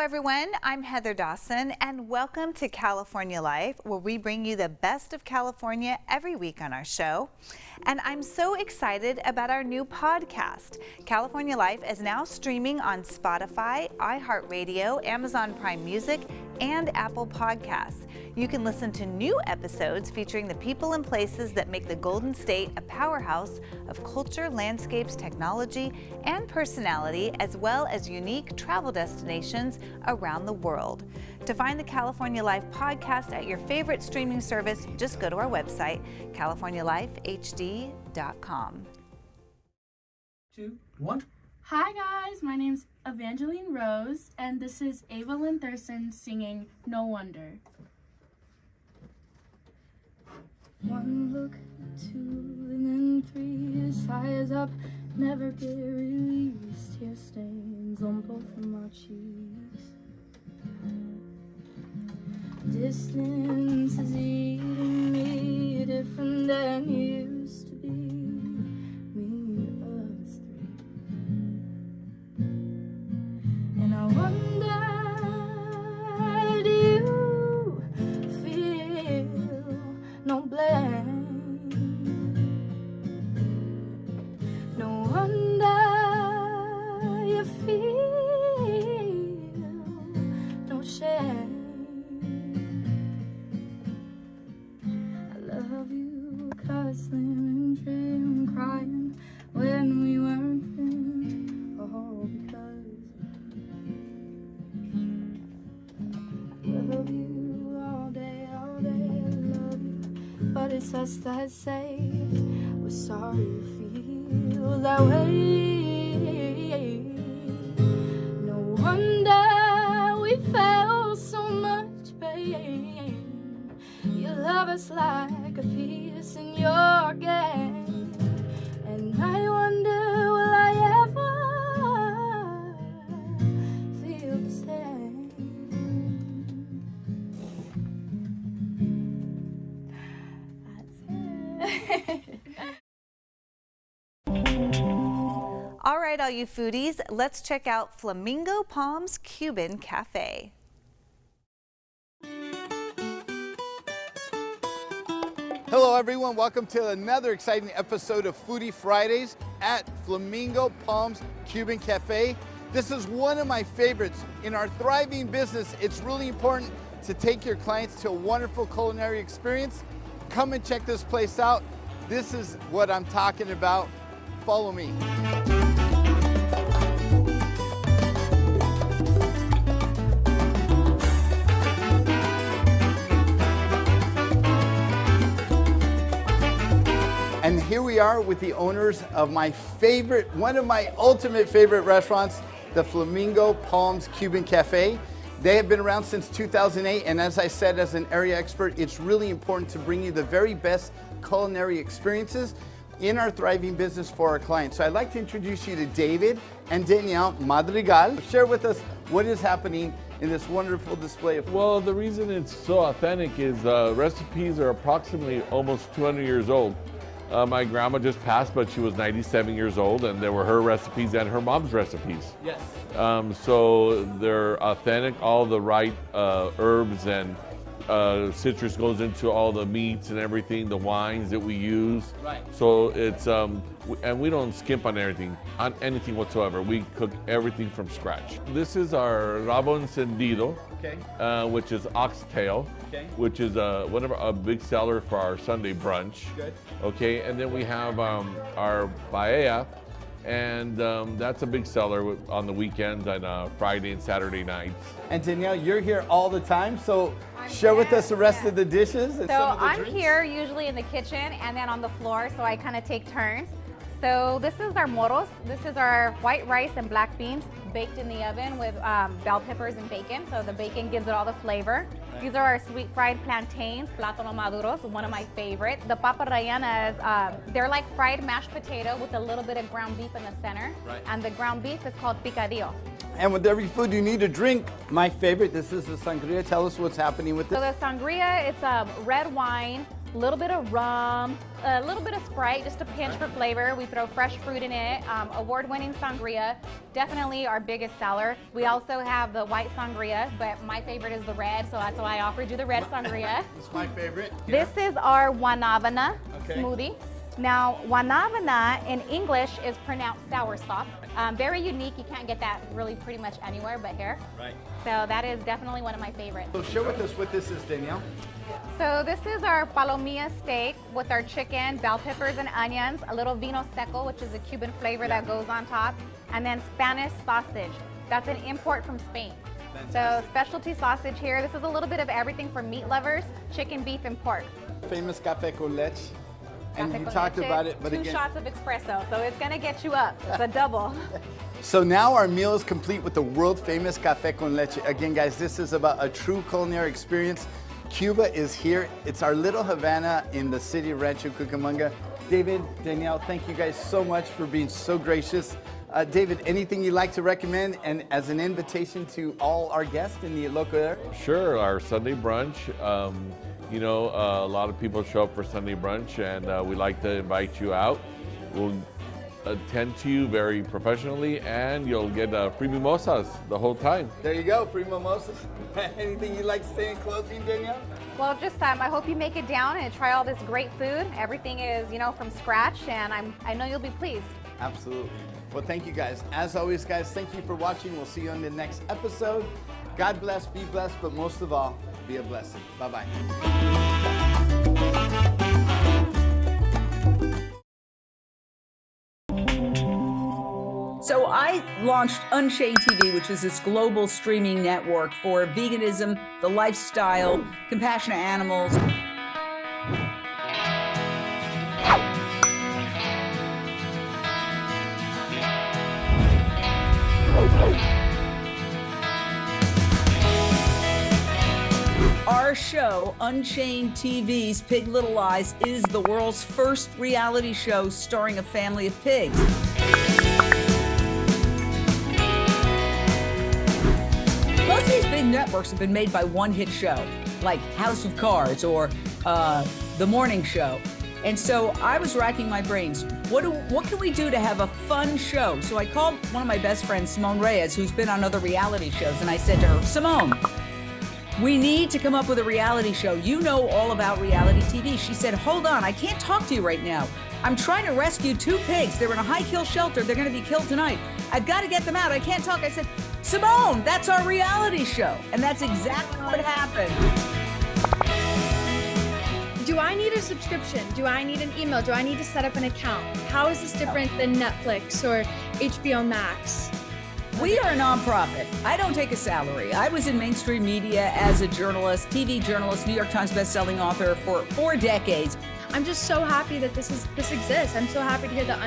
everyone, I'm Heather Dawson and welcome to California Life, where we bring you the best of California every week on our show. And I'm so excited about our new podcast. California Life is now streaming on Spotify, iHeartRadio, Amazon Prime Music, and Apple Podcasts. You can listen to new episodes featuring the people and places that make the Golden State a powerhouse of culture, landscapes, technology, and personality, as well as unique travel destinations around the world. To find the California Life podcast at your favorite streaming service, just go to our website, californialifehd.com. 2, 1. Hi guys, my name's Evangeline Rose, and this is Ava Lynn Thurston singing No Wonder. One look, two, and then three, size up, never get released. Tear stains on both of my cheeks. Distance is eating me, different than you used to be. Me, us three. And I wonder, do you feel no blame? No wonder you feel no shame. I love you, cussing and dreaming, crying when we weren't friends. All because I love you all day, I love you. But it's us that say we're sorry you feel that way. No wonder we felt so much pain. You love us like a piece in your game. And I wonder, will I ever feel the same? All right, all you foodies, let's check out Flamingo Palms Cuban Cafe. Hello everyone, welcome to another exciting episode of Foodie Fridays at Flamingo Palms Cuban Cafe. This is one of my favorites. In our thriving business, it's really important to take your clients to a wonderful culinary experience. Come and check this place out. This is what I'm talking about. Follow me. And here we are with the owners of my favorite, one of my ultimate favorite restaurants, the Flamingo Palms Cuban Cafe. They have been around since 2008, and as I said, as an area expert, it's really important to bring you the very best culinary experiences in our thriving business for our clients. So I'd like to introduce you to David and Danielle Madrigal. Share with us what is happening in this wonderful display of food. Well, the reason it's so authentic is recipes are approximately almost 200 years old. My grandma just passed, but she was 97 years old, and there were her recipes and her mom's recipes. Yes. So they're authentic, all the right herbs and citrus goes into all the meats and everything, the wines that we use. Right. So it's, and we don't skimp on anything whatsoever. We cook everything from scratch. This is our rabo encendido, Okay. which is oxtail, Okay. which is one of a big seller for our Sunday brunch. Good. Okay, and then we have our paella, and that's a big seller on the weekends and Friday and Saturday nights. And Danielle, you're here all the time, so share with us the rest of the dishes and So some of the I'm drinks. here usually in the kitchen and then on the floor, so I kind of take turns. So this is our moros. This is our white rice and black beans baked in the oven with bell peppers and bacon. So the bacon gives it all the flavor. Right. These are our sweet fried plantains, plátano maduros, one of my favorites. The papa rayanas, they're like fried mashed potato with a little bit of ground beef in the center. Right. And the ground beef is called picadillo. And with every food you need a drink, my favorite, this is the sangria. Tell us what's happening with this. So the sangria, it's red wine a little bit of rum, a little bit of Sprite, just a pinch for flavor. We throw fresh fruit in it. Award-winning sangria, definitely our biggest seller. We also have the white sangria, but my favorite is the red, so that's why I offered you the red sangria. It's my favorite. This is our guanabana smoothie. Now, guanabana in English is pronounced soursop. Very unique. You can't get that really pretty much anywhere but here. Right. So that is definitely one of my favorites. So share with us what this is, Danielle. So this is our palomilla steak with our chicken, bell peppers and onions, a little vino seco, which is a Cuban flavor that goes on top, and then Spanish sausage. That's an import from Spain. So specialty sausage here. This is a little bit of everything for meat lovers, chicken, beef, and pork. Famous café con leche. And Café you con talked leche, about it, but 2 again. shots of espresso, so it's gonna get you up. It's a double. So now our meal is complete with the world famous café con leche. Again, guys, this is about a true culinary experience. Cuba is here. It's our little Havana in the city of Rancho Cucamonga. David, Danielle, thank you guys so much for being so gracious. David, anything you'd like to recommend and as an invitation to all our guests in the local area? Sure, our Sunday brunch. You know, a lot of people show up for Sunday brunch, and we like to invite you out. We'll attend to you very professionally, and you'll get free mimosas the whole time. There you go, free mimosas. Anything you'd like to say in closing, Danielle? Well, just I hope you make it down and try all this great food. Everything is, you know, from scratch, and I know you'll be pleased. Absolutely. Well, thank you guys. As always, guys, thank you for watching. We'll see you on the next episode. God bless, be blessed, but most of all, be a blessing. Bye-bye. So I launched Unchained TV, which is this global streaming network for veganism, the lifestyle, compassionate animals. Our show, Unchained TV's Pig Little Lies, is the world's first reality show starring a family of pigs. Most of these big networks have been made by one hit show, like House of Cards or The Morning Show. And so I was racking my brains. What can we do to have a fun show? So I called one of my best friends, Simone Reyes, who's been on other reality shows, and I said to her, Simone, we need to come up with a reality show. You know all about reality TV. She said, hold on, I can't talk to you right now. I'm trying to rescue 2 pigs. They're in a high-kill shelter. They're going to be killed tonight. I've got to get them out. I can't talk. I said, Simone, that's our reality show. And that's exactly what happened. Do I need a subscription? Do I need an email? Do I need to set up an account? How is this different than Netflix or HBO Max? We are a nonprofit. I don't take a salary. I was in mainstream media as a journalist, TV journalist, New York Times bestselling author for 4 decades. I'm just so happy that this exists. I'm so happy to hear that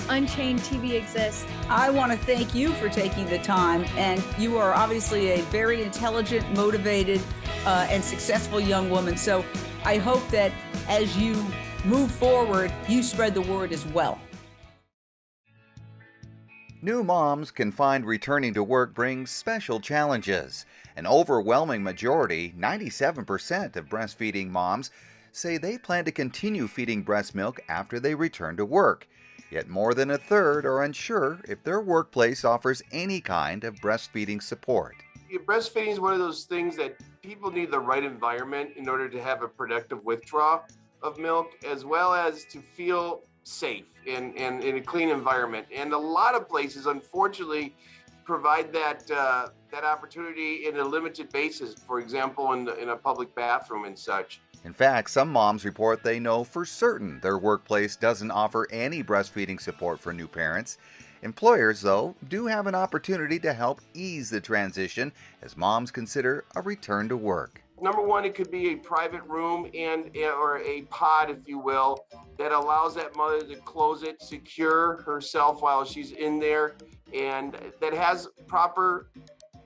Unchained TV exists. I want to thank you for taking the time, and you are obviously a very intelligent, motivated, and successful young woman. So I hope that as you move forward, you spread the word as well. New moms can find returning to work brings special challenges. An overwhelming majority, 97% of breastfeeding moms, say they plan to continue feeding breast milk after they return to work. Yet more than a third are unsure if their workplace offers any kind of breastfeeding support. Breastfeeding is one of those things that people need the right environment in order to have a productive withdrawal of milk, as well as to feel safe and in a clean environment. And a lot of places, unfortunately, provide that opportunity in a limited basis. For example, in a public bathroom and such. In fact, some moms report they know for certain their workplace doesn't offer any breastfeeding support for new parents. Employers, though, do have an opportunity to help ease the transition as moms consider a return to work. Number one, it could be a private room or a pod, if you will, that allows that mother to close it, secure herself while she's in there, and that has proper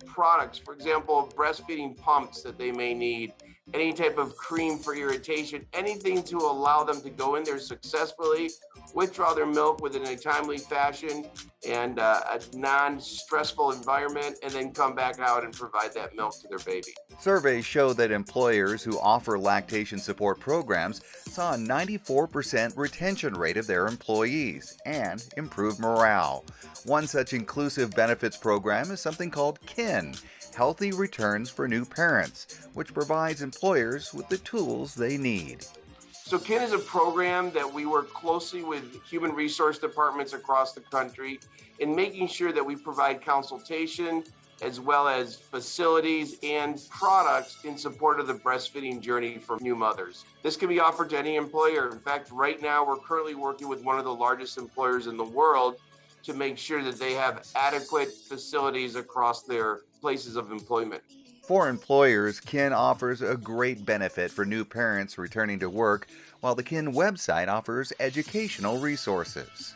products, for example, breastfeeding pumps that they may need, any type of cream for irritation, anything to allow them to go in there successfully, withdraw their milk within a timely fashion and a non-stressful environment, and then come back out and provide that milk to their baby. Surveys show that employers who offer lactation support programs saw a 94% retention rate of their employees and improved morale. One such inclusive benefits program is something called KIN, Healthy Returns for New Parents, which provides employers with the tools they need. So KIN is a program that we work closely with human resource departments across the country in making sure that we provide consultation as well as facilities and products in support of the breastfeeding journey for new mothers. This can be offered to any employer. In fact, right now we're currently working with one of the largest employers in the world to make sure that they have adequate facilities across their places of employment. For employers, KIN offers a great benefit for new parents returning to work, while the KIN website offers educational resources.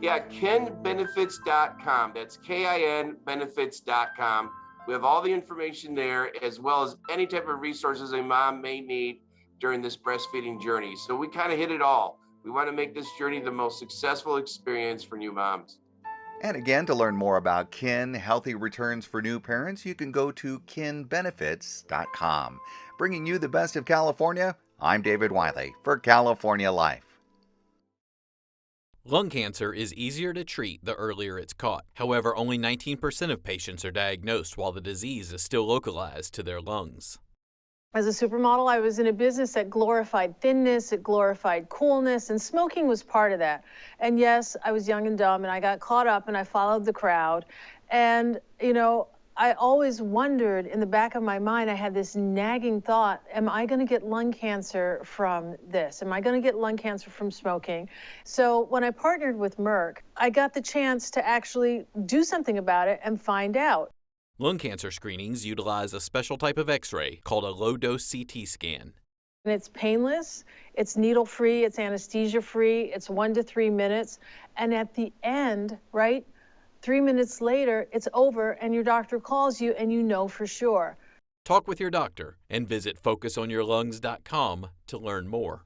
Yeah, kinbenefits.com. That's KIN benefits.com. We have all the information there, as well as any type of resources a mom may need during this breastfeeding journey. So we kind of hit it all. We want to make this journey the most successful experience for new moms. And again, to learn more about KIN Healthy Returns for New Parents, you can go to kinbenefits.com. Bringing you the best of California, I'm David Wiley for California Life. Lung cancer is easier to treat the earlier it's caught. However, only 19% of patients are diagnosed while the disease is still localized to their lungs. As a supermodel, I was in a business that glorified thinness, it glorified coolness, and smoking was part of that. And yes, I was young and dumb, and I got caught up, and I followed the crowd. And, you know, I always wondered, in the back of my mind, I had this nagging thought, am I going to get lung cancer from this? Am I going to get lung cancer from smoking? So when I partnered with Merck, I got the chance to actually do something about it and find out. Lung cancer screenings utilize a special type of X-ray called a low-dose CT scan. And it's painless, it's needle-free, it's anesthesia-free, it's 1 to 3 minutes. And at the end, right, 3 minutes later, it's over and your doctor calls you and you know for sure. Talk with your doctor and visit focusonyourlungs.com to learn more.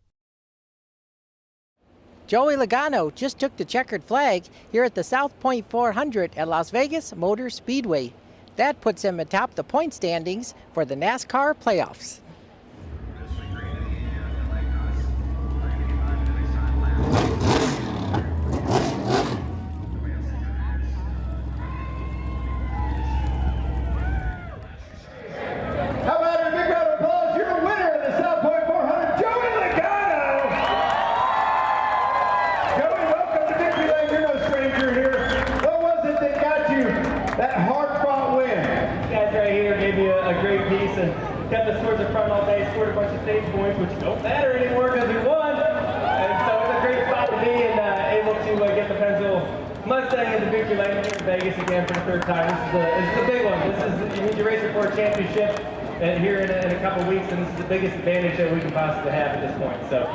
Joey Logano just took the checkered flag here at the South Point 400 at Las Vegas Motor Speedway. That puts him atop the point standings for the NASCAR playoffs. How about a big round of applause? You're the winner of the South Point 400, Joey Logano! Joey, welcome to Victory Lane. You're no stranger here. What was it that got you that hard-fought win? These guys right here gave me a great piece and kept us towards the front all day, scored a bunch of stage points, which don't matter anymore because we won. And so it's a great spot to be and able to get the Pennsylvania Mustang into Victory Lane here in Vegas again for the third time. This is the big one. You're racing for a championship here in a couple weeks, and this is the biggest advantage that we can possibly have at this point. So.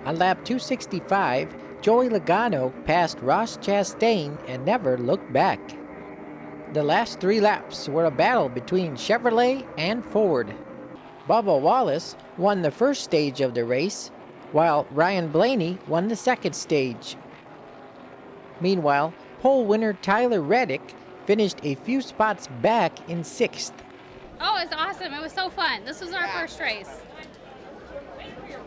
On lap 265, Joey Logano passed Ross Chastain and never looked back. The last 3 laps were a battle between Chevrolet and Ford. Bubba Wallace won the first stage of the race, while Ryan Blaney won the second stage. Meanwhile, pole winner Tyler Reddick finished a few spots back in 6th. Oh, it's awesome. It was so fun. This was our first race.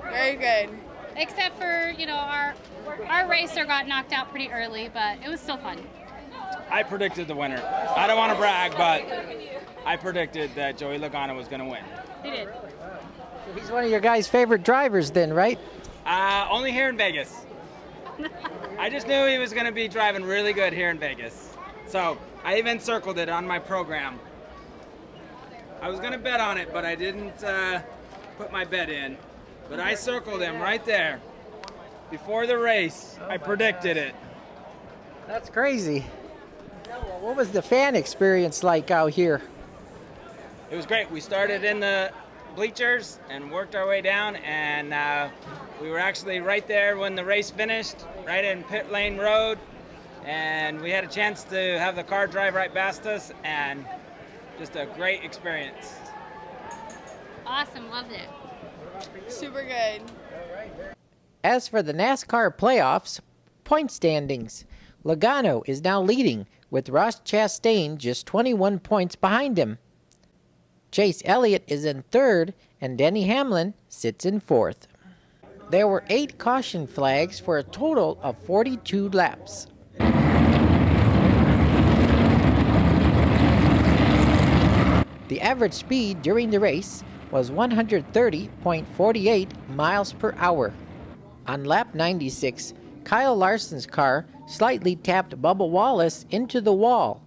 Very good. Except for, you know, our racer got knocked out pretty early, but it was still fun. I predicted the winner. I don't want to brag, but I predicted that Joey Logano was going to win. He did. He's one of your guys' favorite drivers then, right? Only here in Vegas. I just knew he was going to be driving really good here in Vegas. So I even circled it on my program. I was going to bet on it, but I didn't put my bet in. But I circled him right there. Before the race, I predicted it. That's crazy. What was the fan experience like out here? It was great. We started in the bleachers and worked our way down, and we were actually right there when the race finished, right in Pit Lane Road. and we had a chance to have the car drive right past us, and just a great experience. Awesome, loved it. Super good. As for the NASCAR playoffs point standings, Logano is now leading with Ross Chastain just 21 points behind him. Chase Elliott is in third and Denny Hamlin sits in fourth. There were 8 caution flags for a total of 42 laps. The average speed during the race was 130.48 miles per hour. On lap 96, Kyle Larson's car slightly tapped Bubba Wallace into the wall.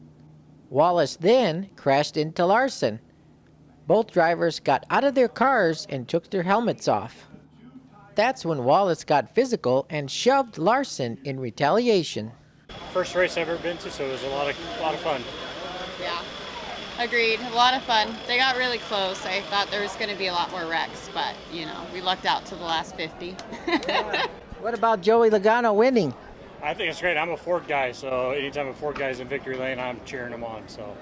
Wallace then crashed into Larson. Both drivers got out of their cars and took their helmets off. That's when Wallace got physical and shoved Larson in retaliation. First race I've ever been to, so it was a lot of fun. Yeah, agreed. A lot of fun. They got really close. I thought there was going to be a lot more wrecks, but, you know, we lucked out to the last 50. What about Joey Logano winning? I think it's great. I'm a Ford guy, so anytime a Ford guy's in victory lane, I'm cheering him on. So.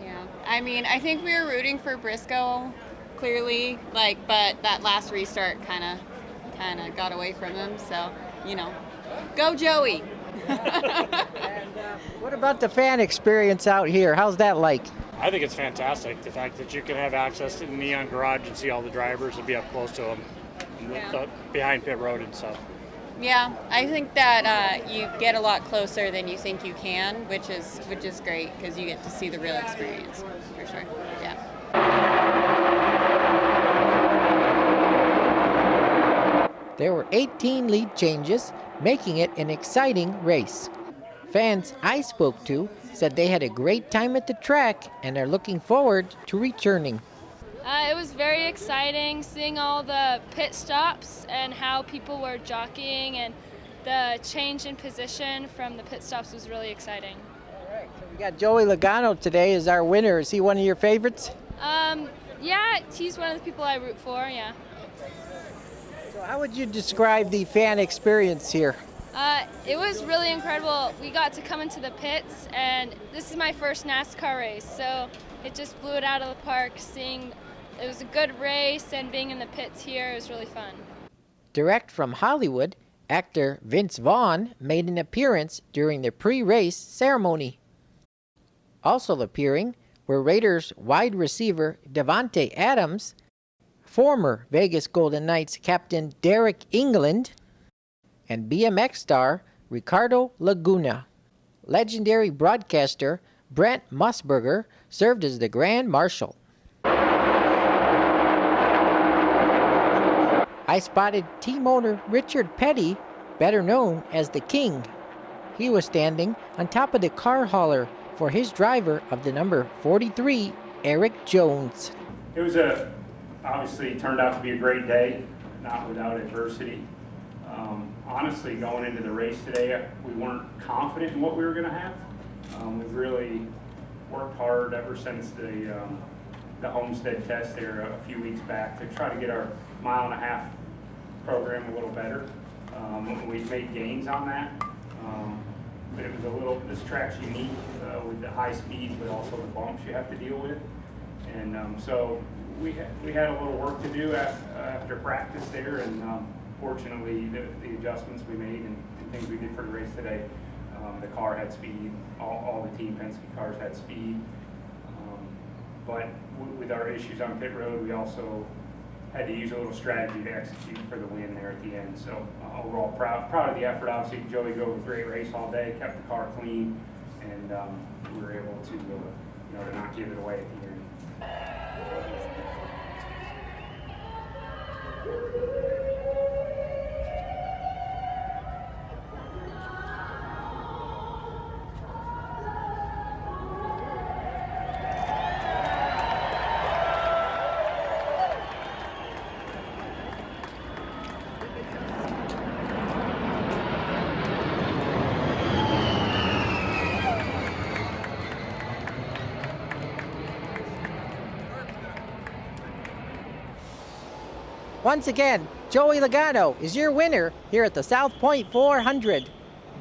Yeah, I mean, I think we were rooting for Briscoe, clearly, but that last restart kind of got away from him. So, you know, go Joey. What about the fan experience out here? How's that like? I think it's fantastic. The fact that you can have access to the Neon Garage and see all the drivers and be up close to them, behind pit road and stuff. Yeah, I think that you get a lot closer than you think you can, which is great because you get to see the real experience, for sure. Yeah. There were 18 lead changes, making it an exciting race. Fans I spoke to said they had a great time at the track and are looking forward to returning. It was very exciting seeing all the pit stops and how people were jockeying, and the change in position from the pit stops was really exciting. All right, so we got Joey Logano today as our winner. Is he one of your favorites? Yeah, he's one of the people I root for, yeah. So how would you describe the fan experience here? It was really incredible. We got to come into the pits, and this is my first NASCAR race, so it just blew it out of the park. It was a good race, and being in the pits here, it was really fun. Direct from Hollywood, actor Vince Vaughn made an appearance during the pre-race ceremony. Also appearing were Raiders wide receiver Devontae Adams, former Vegas Golden Knights captain Derek England, and BMX star Ricardo Laguna. Legendary broadcaster Brent Musburger served as the Grand Marshal. I spotted team owner Richard Petty, better known as the King. He was standing on top of the car hauler for his driver of the number 43, Eric Jones. It was obviously turned out to be a great day, not without adversity. Honestly, going into the race today, we weren't confident in what we were going to have. We've really worked hard ever since the Homestead test there a few weeks back to try to get our mile-and-a-half program a little better. We've made gains on that, but it was this track's unique with the high speeds, but also the bumps you have to deal with. And so we had a little work to do after practice there, and fortunately the adjustments we made and things we did for the race today, the car had speed, all the Team Penske cars had speed. But with our issues on pit road, we also had to use a little strategy to execute for the win there at the end. So overall, proud of the effort. Obviously, Joey drove a great race all day, kept the car clean, and we were able to, to not give it away at the end. Once again, Joey Logano is your winner here at the South Point 400.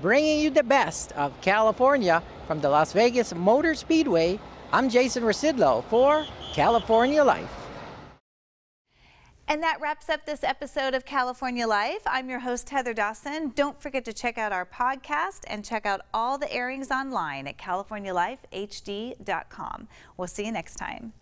bringing you the best of California from the Las Vegas Motor Speedway. I'm Jason Residlo for California Life. And that wraps up this episode of California Life. I'm your host, Heather Dawson. Don't forget to check out our podcast and check out all the airings online at californialifehd.com. We'll see you next time.